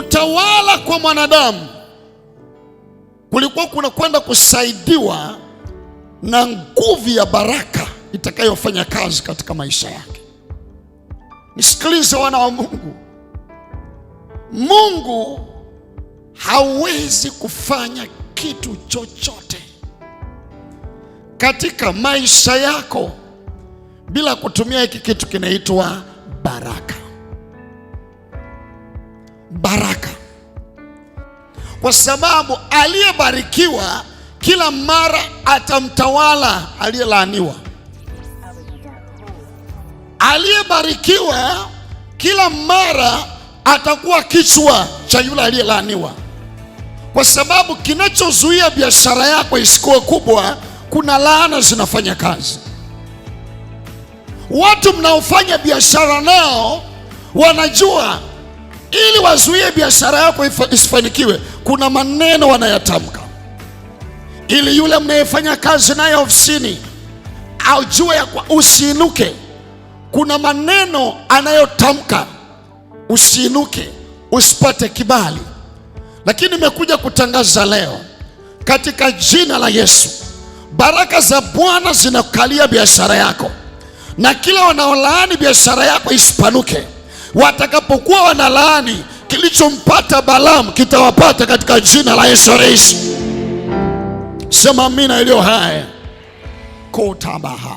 Utawala kwa mwanadamu kulikuwa kuna kwenda kusaidiwa na nguvu ya baraka itakayofanya kazi katika maisha yake. Nisikilize wana wa Mungu. Mungu hawezi kufanya kitu chochote katika maisha yako bila kutumia hiki kitu kinaitwa baraka. Baraka. Kwa sababu aliyebarikiwa kila mara atamtawala aliyelaaniwa. Aliyebarikiwa kila mara atakuwa kichwa cha yule aliyelaaniwa. Kwa sababu kinachozuia biashara yako isikuwe kubwa, kuna laana zinafanya kazi. Watu mnaofanya biashara nao wanajua ili wazuie biashara yako isifanikiwe, kuna maneno wanayatamka. Ili yule mnayefanya kazi naye ofisini ajue ya kwa usiinuke, kuna maneno anayotamka, usiinuke, usipate kibali. Lakini nimekuja kutangaza leo katika jina la Yesu, baraka za Bwana zinakalia biashara yako, na kila wanaolaani biashara yako isipanuke, watakapokuwa wanalaani, kilichompata Balaam kitawapata katika jina la Yesu Kristo. Sema amina iliyo hai. Kotabaha.